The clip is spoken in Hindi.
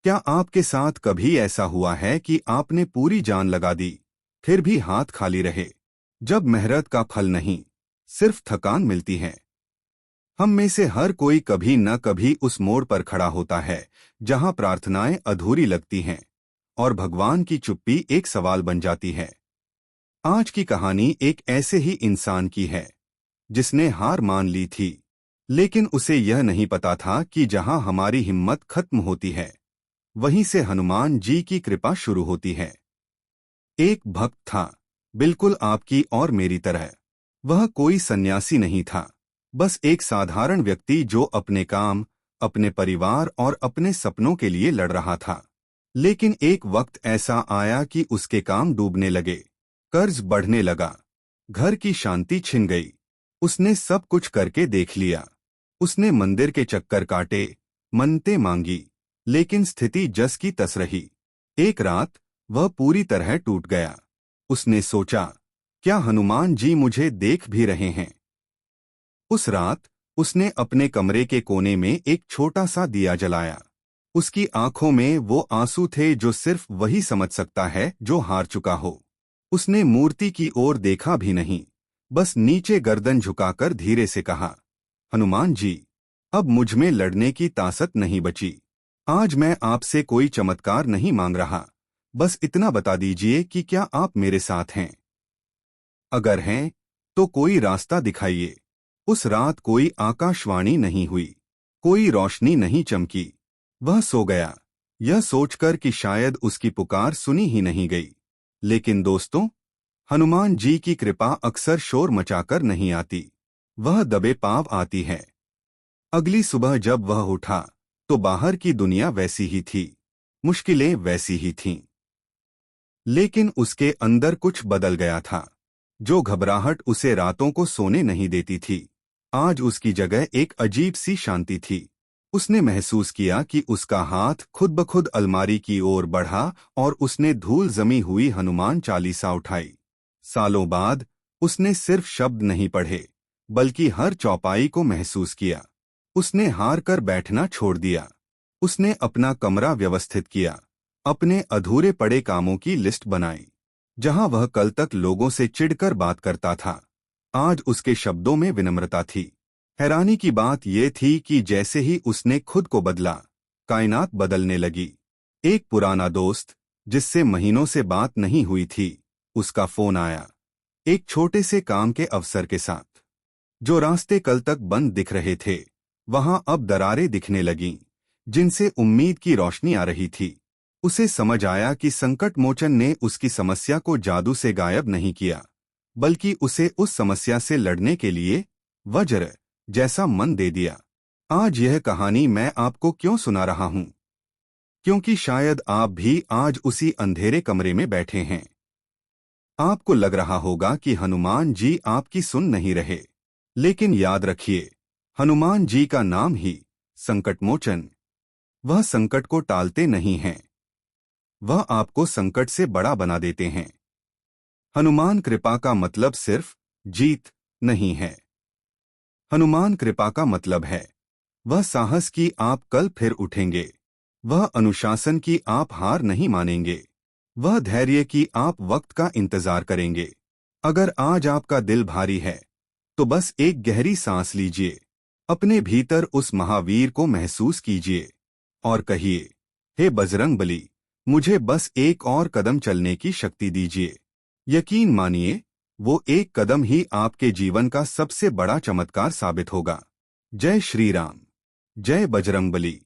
क्या आपके साथ कभी ऐसा हुआ है कि आपने पूरी जान लगा दी, फिर भी हाथ खाली रहे? जब मेहनत का फल नहीं, सिर्फ थकान मिलती है। हम में से हर कोई कभी न कभी उस मोड़ पर खड़ा होता है जहां प्रार्थनाएं अधूरी लगती हैं और भगवान की चुप्पी एक सवाल बन जाती है। आज की कहानी एक ऐसे ही इंसान की है जिसने हार मान ली थी, लेकिन उसे यह नहीं पता था कि जहां हमारी हिम्मत खत्म होती है, वहीं से हनुमान जी की कृपा शुरू होती है। एक भक्त था, बिल्कुल आपकी और मेरी तरह। वह कोई सन्यासी नहीं था, बस एक साधारण व्यक्ति जो अपने काम, अपने परिवार और अपने सपनों के लिए लड़ रहा था। लेकिन एक वक्त ऐसा आया कि उसके काम डूबने लगे, कर्ज बढ़ने लगा, घर की शांति छिन गई। उसने सब कुछ करके देख लिया। उसने मंदिर के चक्कर काटे, मन्नतें मांगी, लेकिन स्थिति जस की तस रही। एक रात वह पूरी तरह टूट गया। उसने सोचा, क्या हनुमान जी मुझे देख भी रहे हैं? उस रात उसने अपने कमरे के कोने में एक छोटा सा दिया जलाया। उसकी आंखों में वो आंसू थे जो सिर्फ वही समझ सकता है जो हार चुका हो। उसने मूर्ति की ओर देखा भी नहीं, बस नीचे गर्दन झुकाकर धीरे से कहा, हनुमान जी, अब मुझमें लड़ने की ताकत नहीं बची। आज मैं आपसे कोई चमत्कार नहीं मांग रहा, बस इतना बता दीजिए कि क्या आप मेरे साथ हैं? अगर हैं, तो कोई रास्ता दिखाइए। उस रात कोई आकाशवाणी नहीं हुई, कोई रोशनी नहीं चमकी। वह सो गया, यह सोचकर कि शायद उसकी पुकार सुनी ही नहीं गई। लेकिन दोस्तों, हनुमान जी की कृपा अक्सर शोर मचाकर नहीं आती, वह दबे पांव आती है। अगली सुबह जब वह उठा, तो बाहर की दुनिया वैसी ही थी, मुश्किलें वैसी ही थीं। लेकिन उसके अंदर कुछ बदल गया था। जो घबराहट उसे रातों को सोने नहीं देती थी, आज उसकी जगह एक अजीब सी शांति थी। उसने महसूस किया कि उसका हाथ खुद ब खुद अलमारी की ओर बढ़ा और उसने धूल जमी हुई हनुमान चालीसा उठाई। सालों बाद उसने सिर्फ शब्द नहीं पढ़े, बल्कि हर चौपाई को महसूस किया। उसने हार कर बैठना छोड़ दिया। उसने अपना कमरा व्यवस्थित किया, अपने अधूरे पड़े कामों की लिस्ट बनाई। जहां वह कल तक लोगों से चिढ़कर बात करता था, आज उसके शब्दों में विनम्रता थी। हैरानी की बात यह थी कि जैसे ही उसने खुद को बदला, कायनात बदलने लगी। एक पुराना दोस्त, जिससे महीनों से बात नहीं हुई थी, उसका फोन आया, एक छोटे से काम के अवसर के साथ। जो रास्ते कल तक बंद दिख रहे थे, वहां अब दरारें दिखने लगीं, जिनसे उम्मीद की रोशनी आ रही थी। उसे समझ आया कि संकट मोचन ने उसकी समस्या को जादू से गायब नहीं किया, बल्कि उसे उस समस्या से लड़ने के लिए वज्र जैसा मन दे दिया। आज यह कहानी मैं आपको क्यों सुना रहा हूं? क्योंकि शायद आप भी आज उसी अंधेरे कमरे में बैठे हैं। आपको लग रहा होगा कि हनुमान जी आपकी सुन नहीं रहे, लेकिन याद रखिए, हनुमान जी का नाम ही संकट मोचन। वह संकट को टालते नहीं हैं, वह आपको संकट से बड़ा बना देते हैं। हनुमान कृपा का मतलब सिर्फ जीत नहीं है। हनुमान कृपा का मतलब है वह साहस कि आप कल फिर उठेंगे, वह अनुशासन कि आप हार नहीं मानेंगे, वह धैर्य कि आप वक्त का इंतजार करेंगे। अगर आज आपका दिल भारी है, तो बस एक गहरी सांस लीजिए, अपने भीतर उस महावीर को महसूस कीजिए और कहिए, हे बजरंगबली, मुझे बस एक और कदम चलने की शक्ति दीजिए। यकीन मानिए, वो एक कदम ही आपके जीवन का सबसे बड़ा चमत्कार साबित होगा। जय श्री राम, जय बजरंगबली।